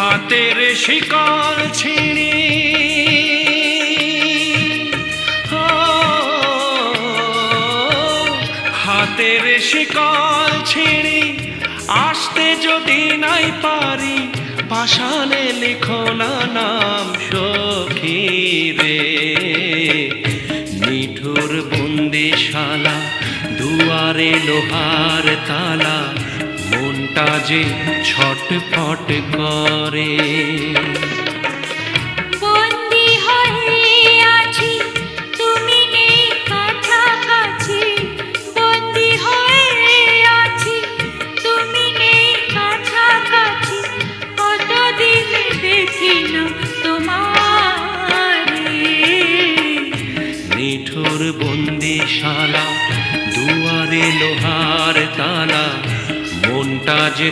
হাতের শিকল ছিঁড়ি হাতের শিকল ছিঁড়ি আসতে যদি নাই পারি পাষাণে লিখো না নাম সখী রে। নিঠুর বন্দিশালা দুয়ারে লোহার তালা মনটা যে ছটফট করে। বন্দি হয়ে আছি তুমি নেই কাছাকাছি, বন্দি হয়ে আছি তুমি নেই কাছাকাছি, কতদিন দেখি না তোমারে। নিঠুর বন্দিশালা দুয়ারে লোহার তালা মনটা যে